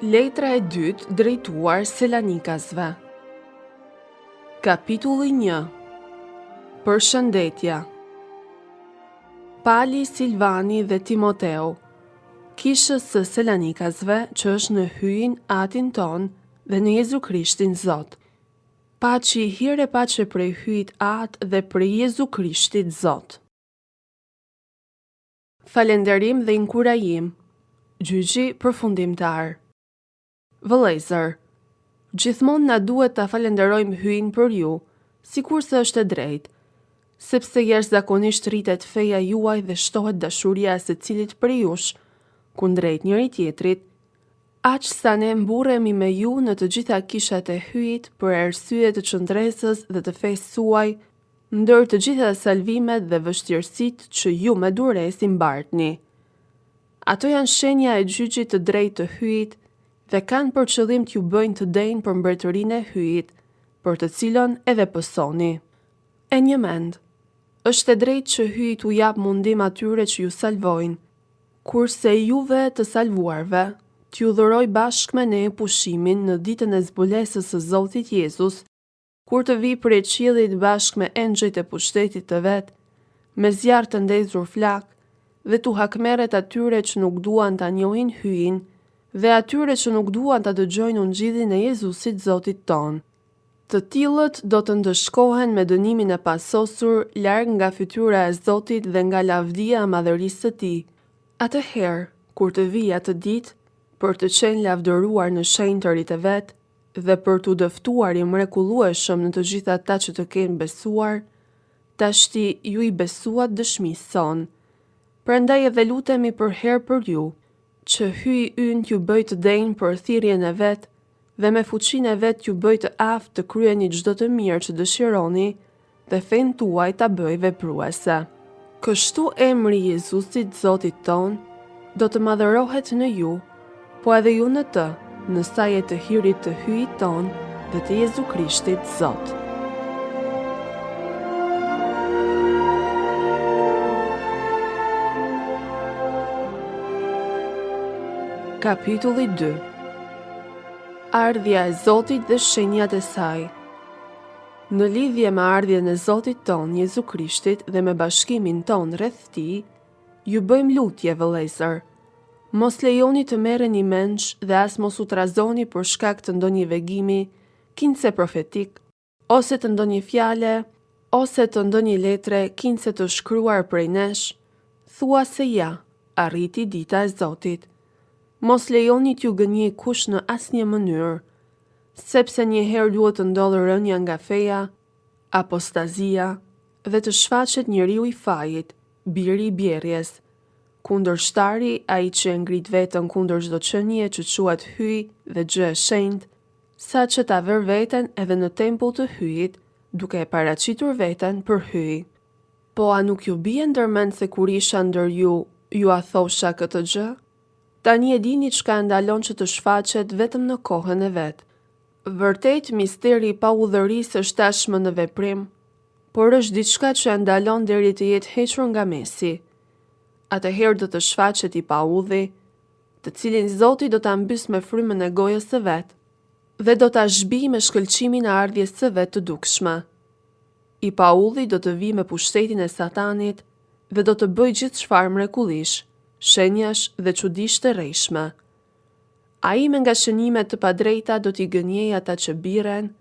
Letra e dytë drejtuar Selanikasve. Kapitulli 1. Përshëndetja. Pali, Silvani dhe Timoteu, kishës së Selanikasve që është në hyjin atin ton dhe në Jezu Krishtin Zot. Paçi hire paçe prej hyjit atë dhe prej Jezu Krishtit Zot. Falenderim dhe inkurajim. Gjyqi përfundimtar. Vëllezër, gjithmonë na duhet ta falenderojmë hyjin për ju, sikurse është e drejtë, sepse jashtëzakonisht rritet feja juaj dhe shtohet dashuria e secilit prej jush kundrejt njëri tjetrit, aq sa ne mburremi me ju në të gjitha kishat e hyjit për arsye të qëndresës dhe të fesë suaj, ndër të gjitha salvimet dhe vështirësitë që ju me duresi mbartni. Ato janë shenja e gjyqit të drejtë të hyjit dhe kanë për qëllim t'ju bëjnë të denjë për mbretërinë e hyjit, për të cilën edhe pësoni. E një mend, është e drejtë që hyji t'u jap mundim atyre që ju salvojnë, kurse juve të salvuarve, t'ju dhuroj bashkë me ne pushimin në ditën e zbulesës së Zotit Jezus, kur të vi prej qiellit bashkë me engjëjt e pushtetit të vet, me zjarr të ndezur flak, dhe t'u hakmerret atyre që nuk duan ta njohin hyjin, dhe atyre që nuk duan ta dëgjojnë ungjillin e Jezusit Zotit ton. Të tillët do të ndëshkohen me dënimin e pasosur larg nga fytyra e Zotit dhe nga lavdia e madhërisë së Tij. Atëherë, kur të vijë atë ditë, për të qenë lavdëruar në shenjtërit e vet dhe për t'u dëftuar i mrekullueshëm në të gjitha ata që të kenë besuar, tashti ju i besuat dëshmisë son. Prandaj edhe lutemi për herë për ju, që hyji ynë t'ju bëj të denjë për thirrjen e vet dhe me fuqinë e vet t'ju bëj të aftë të kryeni çdo të mirë që dëshironi dhe fen tuaj ta bëj vepruese. Kështu emri i Jezusit Zotit ton do të madhërohet në ju, po edhe ju në të, në saje të hirit të hyjit ton dhe të Jezu Krishtit Zot. Kapitulli 2. Ardhja e Zotit dhe shenjat e saj. Në lidhje me ardhjen e Zotit ton, Jezu Krishtit, dhe me bashkimin ton rreth tij, ju bëjmë lutje, vëllezër. Mos lejoni të merreni mendsh dhe as mos u trazoni për shkak të ndonjë vegimi, kinse profetik, ose të ndonjë fjale, ose të ndonjë letre, kinse të shkruar prej nesh, thua se ja, arriti dita e Zotit. Mos lejoni t'ju gënjej kush në asnjë mënyrë, sepse njëherë duhet të ndodhë rënja nga feja, apostazia dhe të shfaqet njeriu i fajit, biri i bjerjes, kundërshtari ai që e ngrit veten kundër çdo qenie që quhet hyj dhe gjë e shenjtë, saqë ta vër veten edhe në tempull të hyjit, duke e paraqitur veten për hyj. Po a nuk ju bie ndërmend se kur isha ndër ju a thosha këtë gjë? Tani e dini çka ndalon që të shfaqet vetëm në kohën e vet. Vërtet, misteri i paudhërisë është tashmë në veprim, por është diçka që ndalon deri të jetë hequr nga mesi. Atëherë do të shfaqet i paudhi, të cilin Zoti do ta mbys me frymën e gojës së vet, dhe do ta zhbijë me shkëlqimin e ardhjes së vet të dukshme. I paudhi do të vijë me pushtetin e Satanit dhe do të bëjë gjithë çfarë mrekullish, shenjash dhe çudish të rrejshme. Ai me nga shënimet të padrejta do t'i gënjej ata që biren,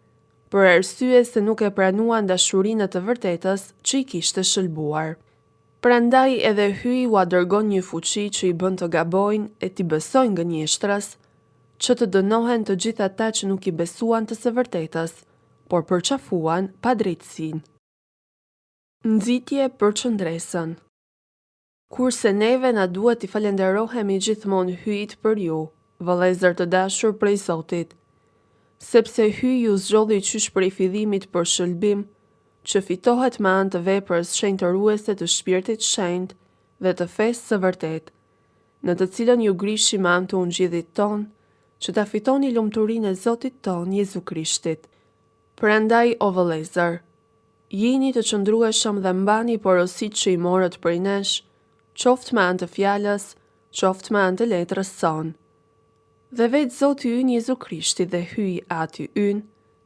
për arsye se nuk e pranuan dashurinë të vërtetës që i kishte shëlbuar. Prandaj edhe hyji u dërgon një fuqi që i bën të gabojnë e t'i besojnë gënjeshtras, që të dënohen të gjithë ata që nuk i besuan të së vërtetës, por përqafuan padrejtësinë. Nxitje për qëndresën. Kurse neve na duhet t'i falenderohemi gjithmonë hyjit për ju, vëllezër të dashur prej Zotit, sepse hyji ju zgjodhi qysh prej fillimit për shëlbim, që fitohet me anë të veprës shenjtëruese të shpirtit shenjtë dhe të fesë së vërtet, në të cilën ju grishi me anë të ungjillit ton, që ta fitoni lumturinë e Zotit ton Jezu Krishtit. Prandaj, o vëllezër, jini të qëndrueshëm dhe mbani porositë që i morët prej nesh, qoftë me anë të fjalës, qoftë me anë të letrës son. Dhe vetë Zoti ynë Jezu Krishti dhe hyj Ati ynë,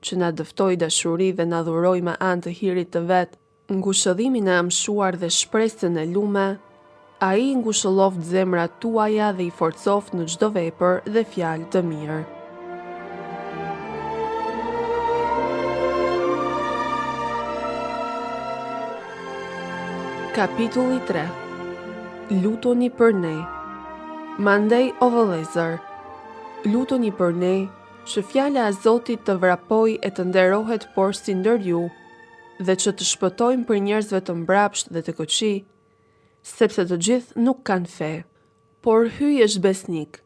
që na dëftoi dashuri dhe na dhuroi me anë të hirit të vet, ngushëllimin e amshuar dhe shpresën e lume, ai ngushëlloft zemrat tuaja dhe i forcoft në çdo vepër dhe fjalë të mirë. Kapitulli 3. Lutoni për ne. Mandej o vëllezër, lutoni për ne, që fjala e Zotit të vrapoj e të nderohet poshtë ndër ju, dhe që të shpëtojmë për njerëzve të mbrapsht dhe të këqij, sepse të gjithë nuk kanë fe. Por hyj është besnik,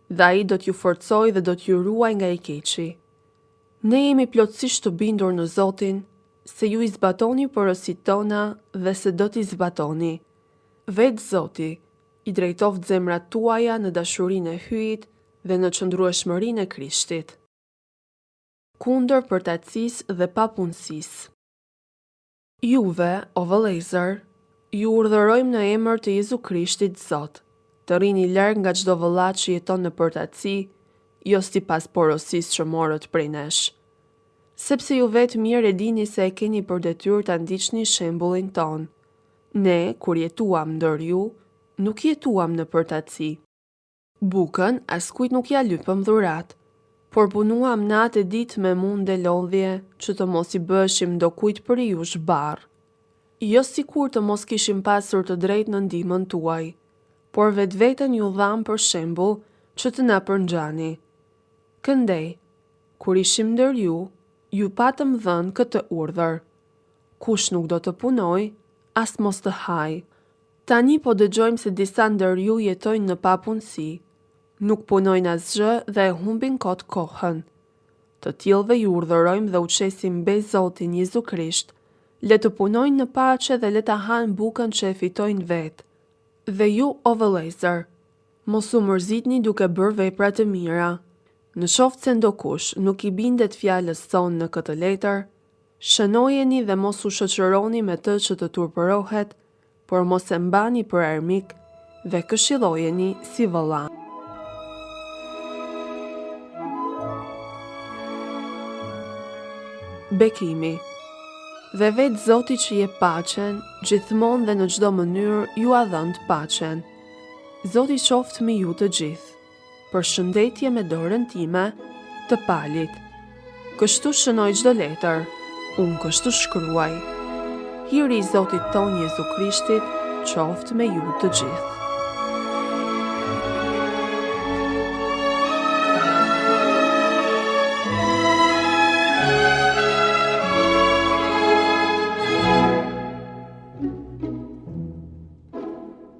dhe ai do t'ju forcojë dhe do t'ju ruaj nga i keqi. Ne jemi plotësisht të bindur në Zotin, se ju i zbatoni porosit tona dhe se do t'i zbatoni. Vetë Zoti i drejtoft zemrat tuaja në dashurinë e hyjit dhe në qëndrueshmërinë e Krishtit. Kundër përtatësisë dhe papunësisë. Juve, o vëllezër, ju urdhërojmë në emër të Jezu Krishtit Zot, të rini larg nga çdo vëllat që jeton në përtatësi, jo sipas porosisë që morët prej nesh. Sepse ju vetë mirë e dini se e keni për detyrë ta ndiqni shembullin ton. Ne, kur jetuam ndër ju, nuk jetuam në përtatësi. Bukën askujt nuk ja lypëm dhurat, por punuam natë e ditë me munde lodhje, që të mos i bëshim ndokujt për jush barr. Jo sikur të mos kishim pasur të drejtë në ndihmën tuaj, por vetveten ju dham për shembull që të na përngjani. Këndej, kur ishim ndër ju patëm dhënë këtë urdhër: kush nuk do të punoj, as mos të haj. Tani po dëgjojmë se disa ndër ju jetojnë në papunësi, nuk punojnë asgjë dhe e humbin kot kohën. Të tillëve ju urdhërojmë dhe u çesim mbes Zotin Jezu Krisht, le të punojnë në paqe dhe le ta hanë bukën që e fitojnë vetë. Dhe ju, o vëllezër, mos u mërzitni duke bërë vepra të mira. Në qoftë se ndokush nuk i bindet fjalës sonë në këtë letër, shënojeni dhe mos u shoqëroni me të që të turpërohet, por mos e mbani për armik dhe këshillojeni si vëlla. Bekimi. Dhe vetë Zoti që jep paqen, gjithmonë dhe në çdo mënyrë ju a dhënë paqen. Zoti qoftë me ju të gjithë. Për shëndetje me dorën time të palit. Kështu shënoj çdo letër, unë kështu shkruaj. Hiri i Zotit ton Jezu Krishtit qoftë me ju të gjithë.